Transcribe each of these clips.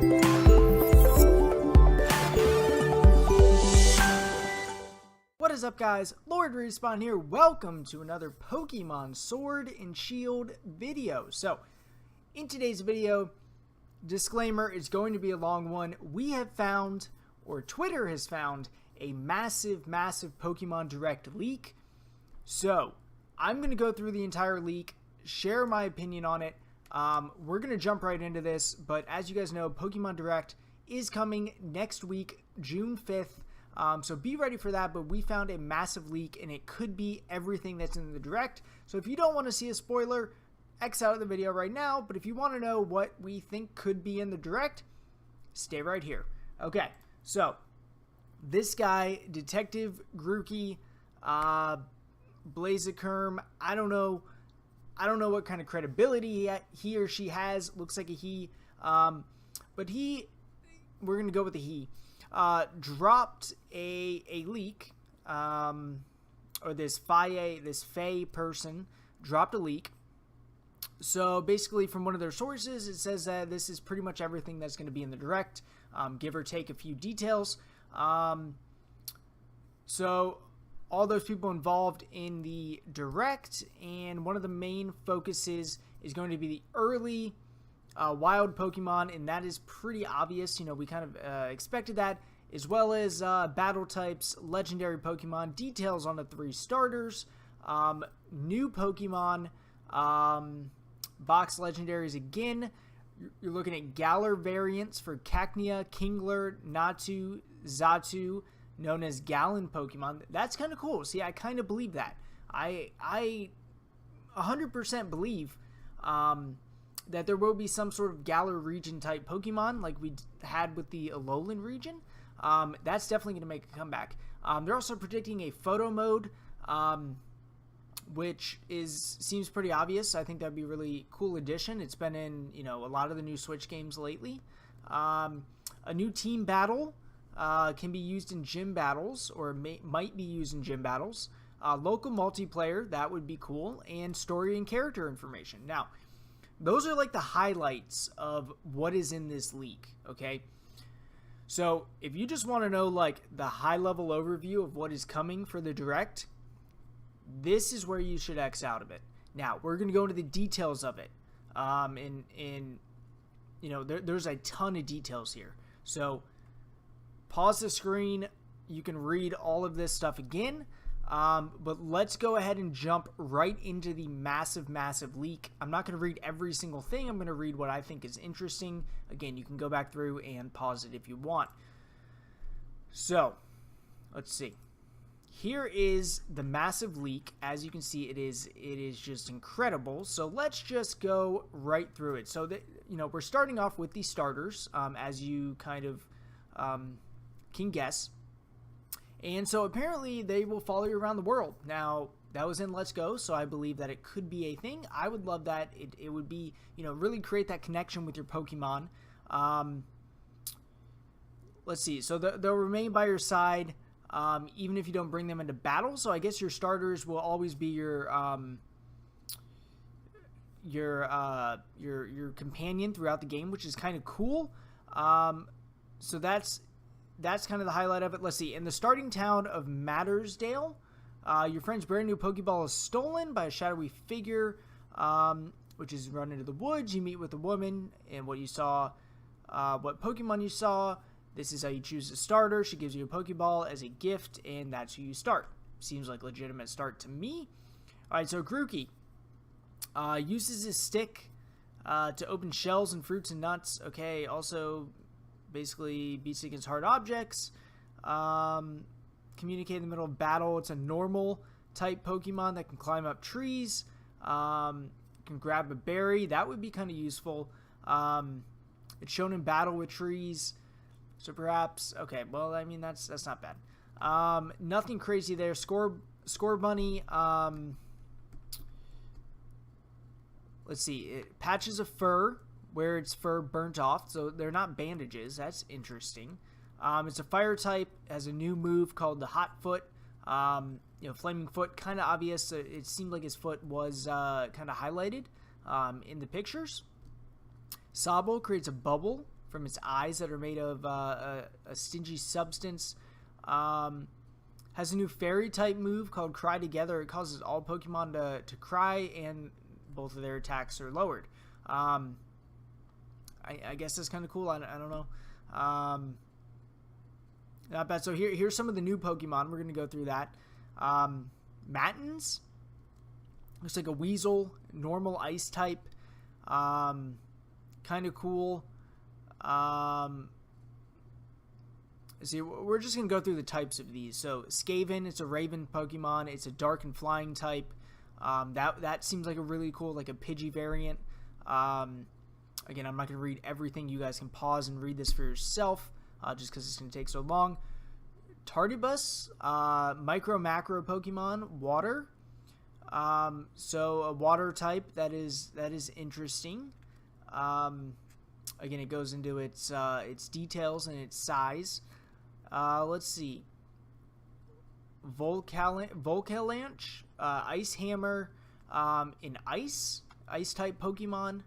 What is up, guys? Lord Respawn here. Welcome to another Pokemon Sword and Shield video. So, in today's video, disclaimer, it's going to be a long one. We have found, or Twitter has found, a massive Pokemon Direct leak. So, I'm going to go through the entire leak, share my opinion on it. We're going to jump right into this, but as you guys know, Pokemon Direct is coming next week, June 5th. So be ready for that, but we found a massive leak, and it could be everything that's in the Direct. So if you don't want to see a spoiler, X out of the video right now, but if you want to know what we think could be in the Direct, stay right here. Okay, so this guy, Detective Grookey, Blaziken, I don't know what kind of credibility he or she has. Looks like a he, but we're going to go with the he. Dropped a leak, or this Faye person dropped a leak. So basically, from one of their sources, it says that this is pretty much everything that's going to be in the Direct, give or take a few details. So all those people involved in the Direct, and one of the main focuses is going to be the early wild Pokemon, and that is pretty obvious. You know, we kind of expected that, as well as battle types, legendary Pokemon, details on the 3 starters, new Pokemon, box legendaries again. You're looking at Galar variants for Cacnea, Kingler, Natu, Xatu, known as Galan Pokemon. That's kind of cool. See, I kind of believe that. I 100% believe that there will be some sort of Galar region type Pokemon like we had with the Alolan region. That's definitely going to make a comeback. They're also predicting a photo mode, which seems pretty obvious. I think that'd be a really cool addition. It's been in, a lot of the new Switch games lately. A new team battle can be used in gym battles, or might be used in gym battles. Local multiplayer, that would be cool, and story and character information. Now, those are like the highlights of what is in this leak, okay? So, if you just want to know like the high-level overview of what is coming for the Direct, this is where you should X out of it. Now, we're going to go into the details of it. There's a ton of details here. So, pause the screen. You can read all of this stuff again. But let's go ahead and jump right into the massive leak. I'm not going to read every single thing. I'm going to read what I think is interesting. Again, you can go back through and pause it if you want. So, let's see. Here is the massive leak. As you can see, it is just incredible. So let's just go right through it. So we're starting off with the starters, as you kind of can guess. And so apparently they will follow you around the world. Now, that was in Let's Go, so I believe that it could be a thing. I would love that. It would be, really create that connection with your Pokemon. Let's see. So they'll remain by your side, even if you don't bring them into battle. So I guess your starters will always be your companion throughout the game, which is kind of cool. So that's kind of the highlight of it. Let's see. In the starting town of Mattersdale, your friend's brand new Pokeball is stolen by a shadowy figure, which is run into the woods. You meet with a woman, and what Pokemon you saw. This is how you choose a starter. She gives you a Pokeball as a gift, and that's who you start. Seems like a legitimate start to me. All right, so Grookey uses his stick to open shells and fruits and nuts. Okay, also basically beats against hard objects. Communicate in the middle of battle. It's a normal type Pokemon that can climb up trees. Can grab a berry. That would be kind of useful. It's shown in battle with trees. So perhaps, okay, well, I mean, that's not bad. Nothing crazy there. Scorbunny, let's see. Patches of fur where its fur burnt off, so they're not bandages. That's interesting. It's a fire type, has a new move called the Hot Foot. Flaming Foot, kind of obvious. It seemed like his foot was kind of highlighted in the pictures. Sobble creates a bubble from its eyes that are made of a stingy substance. Has a new fairy type move called Cry Together. It causes all Pokemon to cry, and both of their attacks are lowered. I guess that's kind of cool. I don't know. Not bad. So here's some of the new Pokemon. We're going to go through that. Mattins. Looks like a weasel. Normal ice type. Kind of cool. See, we're just going to go through the types of these. So Skaven, it's a Raven Pokemon. It's a dark and flying type. That seems like a really cool, like a Pidgey variant. Again, I'm not going to read everything. You guys can pause and read this for yourself, just because it's going to take so long. Tardibus, micro macro Pokemon, water. So a water type that is interesting. Again, it goes into its details and its size. Let's see. Volcalanche, Ice Hammer, an ice type Pokemon.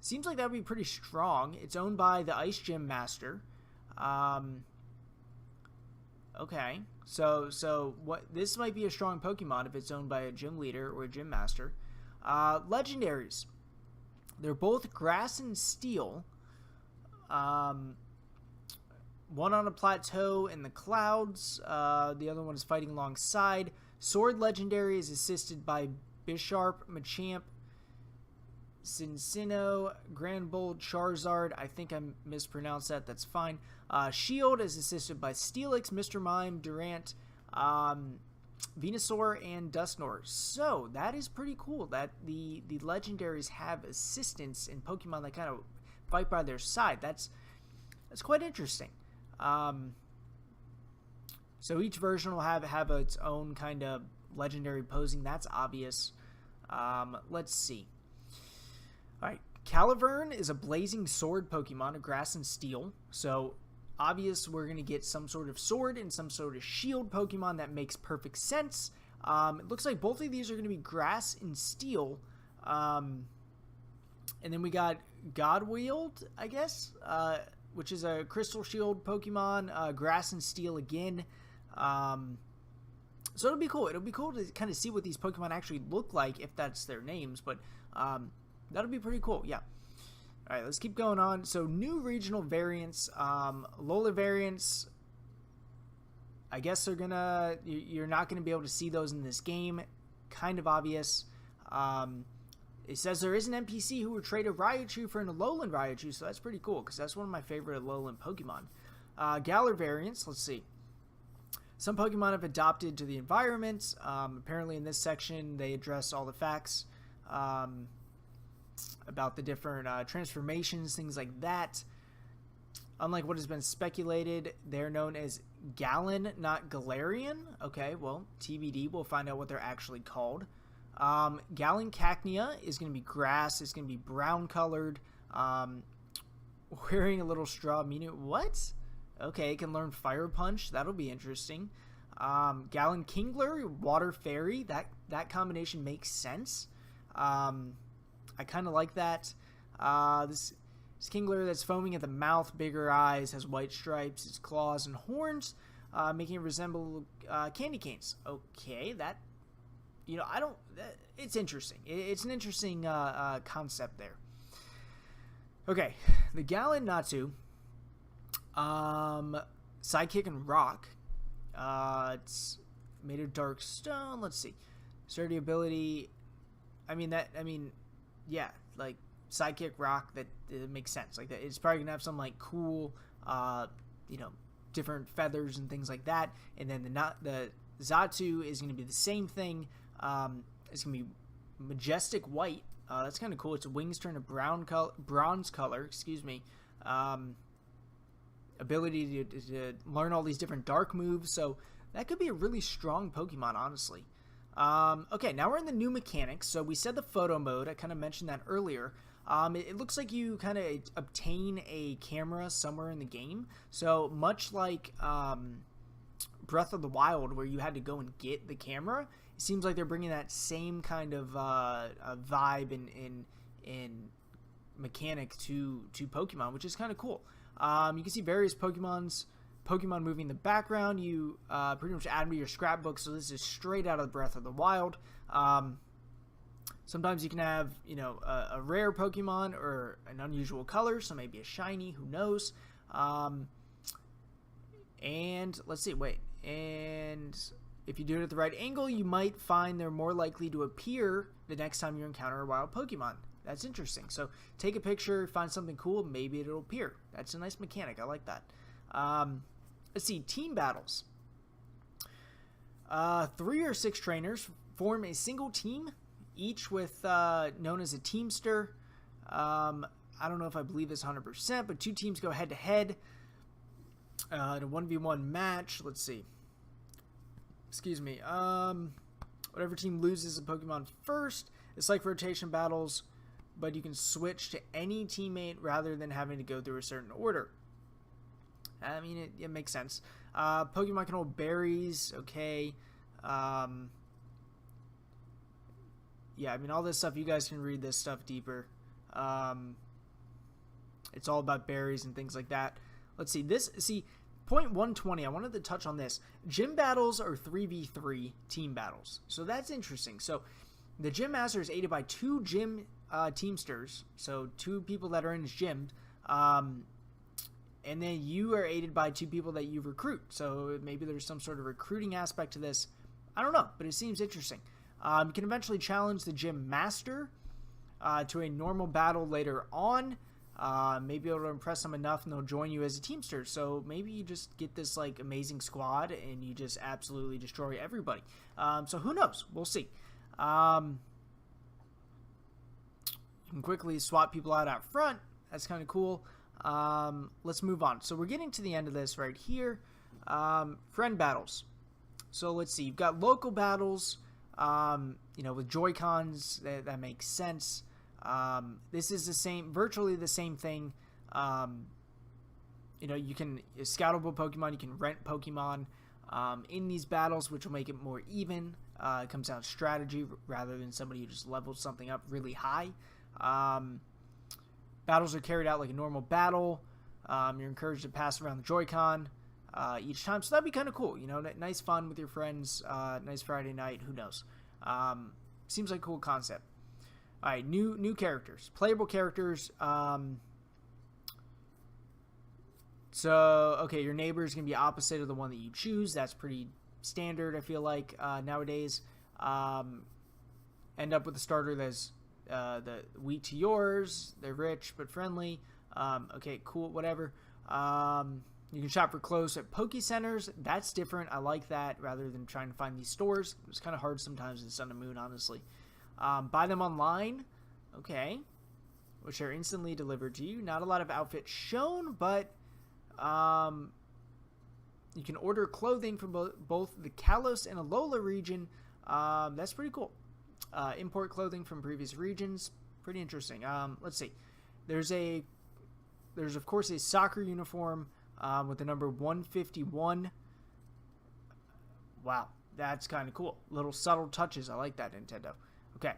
Seems like that would be pretty strong. It's owned by the Ice Gym Master. Okay, so what? This might be a strong Pokemon if it's owned by a gym leader or a gym master. Legendaries. They're both grass and steel. One on a plateau in the clouds. The other one is fighting alongside. Sword Legendary is assisted by Bisharp, Machamp, Cincino, Granbull, Charizard. I think I mispronounced that. That's fine. Shield is assisted by Steelix, Mr. Mime, Durant, Venusaur, and Dusknoir. So that is pretty cool that the legendaries have assistance in Pokemon that kind of fight by their side. That's quite interesting. So each version will have its own kind of legendary posing. That's obvious. Let's see. All right, Calavern is a blazing sword Pokemon, a grass and steel. So obvious we're going to get some sort of sword and some sort of shield Pokemon. That makes perfect sense. It looks like both of these are going to be grass and steel. And then we got Godwield, I guess, which is a crystal shield Pokemon, grass and steel again. So it'll be cool. It'll be cool to kind of see what these Pokemon actually look like, if that's their names. But that'll be pretty cool, yeah. All right, let's keep going on. So new regional variants, Alola variants. I guess you're not gonna be able to see those in this game. Kind of obvious. It says there is an NPC who would trade a Raichu for an Alolan Raichu, so that's pretty cool because that's one of my favorite Alolan Pokemon. Galar variants. Let's see. Some Pokemon have adopted to the environment. Apparently, in this section, they address all the facts about the different transformations, things like that. Unlike what has been speculated, they're known as Galan, not Galarian. Okay, well, TBD. We'll find out what they're actually called. Galan Cacnea is going to be grass. It's going to be brown colored. Wearing a little straw Minu. What? Okay, it can learn Fire Punch. That'll be interesting. Galan Kingler, Water Fairy. That combination makes sense. I kind of like that. This Kingler that's foaming at the mouth, bigger eyes, has white stripes, its claws and horns, making it resemble candy canes. Okay, that, it's interesting. It's an interesting concept there. Okay, the Galan Natu, Sidekick and Rock. It's made of dark stone. Let's see. Sturdy ability. Yeah, like Sidekick Rock, that it makes sense. Like that, it's probably gonna have some like cool, different feathers and things like that. And then the Xatu is gonna be the same thing. It's gonna be majestic white. That's kind of cool. Its wings turn to bronze color. Excuse me. Ability to learn all these different dark moves. So that could be a really strong Pokemon, honestly. Okay, now we're in the new mechanics. So we said the photo mode. I kind of mentioned that earlier. It looks like you kind of obtain a camera somewhere in the game. So much like Breath of the Wild, where you had to go and get the camera, it seems like they're bringing that same kind of vibe in mechanic to Pokemon, which is kind of cool. You can see various Pokemon moving in the background. You pretty much add them to your scrapbook, so this is straight out of Breath of the Wild. Sometimes you can have, a rare Pokemon or an unusual color, so maybe a shiny, who knows. And let's see, and if you do it at the right angle, you might find they're more likely to appear the next time you encounter a wild Pokemon. That's interesting. So take a picture, find something cool, maybe it'll appear. That's a nice mechanic. I like that. Let's see, team battles. 3 or 6 trainers form a single team, each with known as a teamster. I don't know if I believe this 100%, but 2 teams go head-to-head in a 1v1 match. Let's see. Excuse me. Whatever team loses a Pokemon first, it's like rotation battles, but you can switch to any teammate rather than having to go through a certain order. I mean, it makes sense. Pokemon can hold berries, okay. Yeah, I mean, all this stuff, you guys can read this stuff deeper. It's all about berries and things like that. Let's see, point 120, I wanted to touch on this. Gym battles are 3v3 team battles. So that's interesting. So the Gym Master is aided by 2 gym teamsters, so 2 people that are in his gym. And then you are aided by 2 people that you recruit. So maybe there's some sort of recruiting aspect to this. I don't know, but it seems interesting. You can eventually challenge the Gym Master to a normal battle later on. Maybe able to impress them enough and they'll join you as a teamster. So maybe you just get this like amazing squad and you just absolutely destroy everybody. So who knows? We'll see. You can quickly swap people out front. That's kind of cool. Let's move on. So we're getting to the end of this right here. Friend battles. So let's see. You've got local battles, with Joy-Cons. That makes sense. This is virtually the same thing. You can scoutable Pokemon, you can rent Pokemon in these battles, which will make it more even. It comes down to strategy rather than somebody who just levels something up really high. Battles are carried out like a normal battle. You're encouraged to pass around the Joy-Con each time, so that'd be kind of cool. Nice fun with your friends. Nice Friday night. Who knows? Seems like a cool concept. All right, new characters, playable characters. So your neighbor is gonna be opposite of the one that you choose. That's pretty standard, I feel like nowadays. End up with a starter that's the weak to yours. They're rich but friendly. Okay, cool, whatever. You can shop for clothes at Poke Centers. That's different. I like that rather than trying to find these stores. It's kind of hard sometimes in Sun and Moon, honestly. Buy them online. Okay. Which are instantly delivered to you. Not a lot of outfits shown, but you can order clothing from both the Kalos and Alola region. That's pretty cool. Import clothing from previous regions. Pretty interesting. Let's see. There's of course a soccer uniform with the number 151. Wow, that's kind of cool. Little subtle touches. I like that, Nintendo. Okay.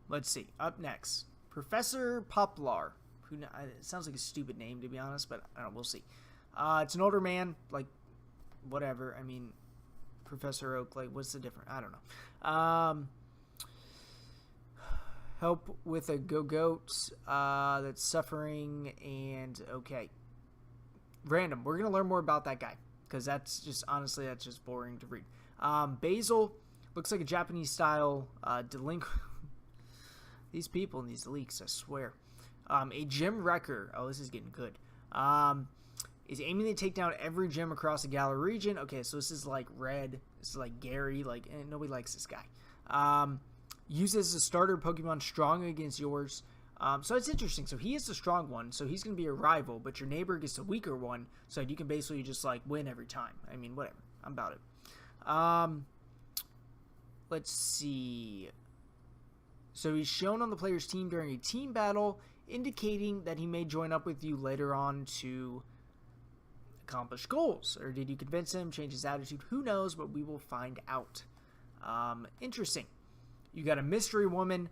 Let's see. Up next, Professor Poplar. It sounds like a stupid name, to be honest, but I don't know, we'll see. It's an older man, like, whatever. I mean, Professor Oak, like, what's the difference? I don't know. Help with a goat that's suffering, and okay. Random. We're going to learn more about that guy, because that's just boring to read. Basil looks like a Japanese-style delinquent. These people in these leaks, I swear. A gym wrecker. Oh, this is getting good. Is aiming to take down every gym across the Galar region. Okay, so this is like Red. This is like Gary. Like, nobody likes this guy. Uses a starter Pokemon strong against yours. So it's interesting. So he is the strong one, so he's going to be a rival, but your neighbor gets a weaker one, so you can basically just like win every time. I mean, whatever. I'm about it. Let's see. So he's shown on the player's team during a team battle, indicating that he may join up with you later on to accomplish goals. Or did you convince him, change his attitude? Who knows, but we will find out. Interesting. You got a mystery woman.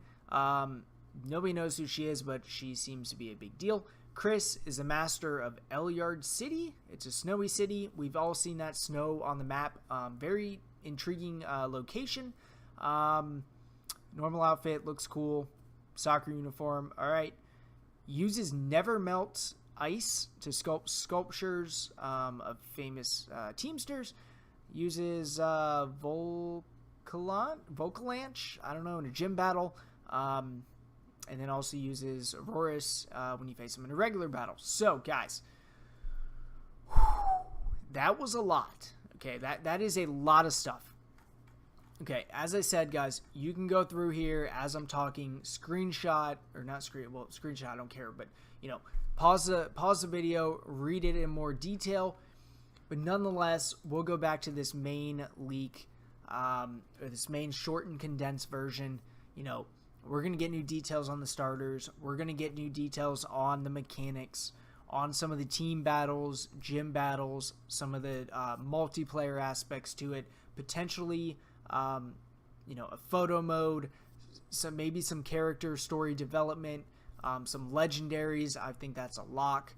Nobody knows who she is, but she seems to be a big deal. Chris is a master of Elyard City. It's a snowy city. We've all seen that snow on the map. Very intriguing location. Normal outfit, looks cool. Soccer uniform, all right. Uses Never Melt ice to sculpt sculptures of famous teamsters. Uses Volcalanche, I don't know, in a gym battle. And then also uses Aurorus when you face him in a regular battle. So, guys, that was a lot. Okay, that is a lot of stuff. Okay, as I said, guys, you can go through here as I'm talking, screenshot, or not screenshot, I don't care, but, you know, pause the video, read it in more detail, but nonetheless, we'll go back to this main leak, or this main shortened condensed version. You know, we're going to get new details on the starters, we're going to get new details on the mechanics, on some of the team battles, gym battles, some of the multiplayer aspects to it, potentially you know, a photo mode, maybe some character story development, some legendaries. I think that's a lock.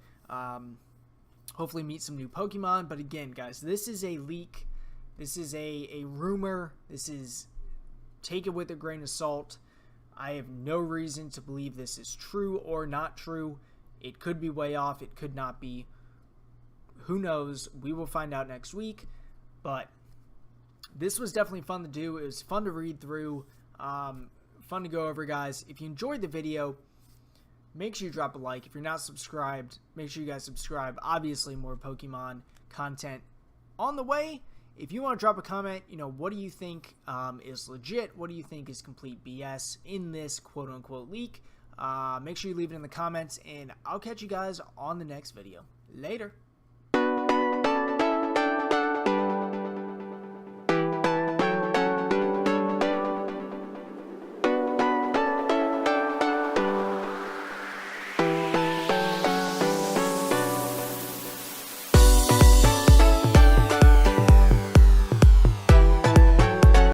Hopefully meet some new Pokemon. But again, guys, this is a leak. This is a rumor. This is, take it with a grain of salt. I have no reason to believe this is true or not true. It could be way off. It could not be. Who knows? We will find out next week. But this was definitely fun to do. It was fun to read through, fun to go over, guys. If you enjoyed the video, make sure you drop a like. If you're not subscribed, make sure you guys subscribe. Obviously, more Pokemon content on the way. If you want to drop a comment, you know, what do you think is legit? What do you think is complete BS in this quote-unquote leak? Make sure you leave it in the comments, and I'll catch you guys on the next video. Later.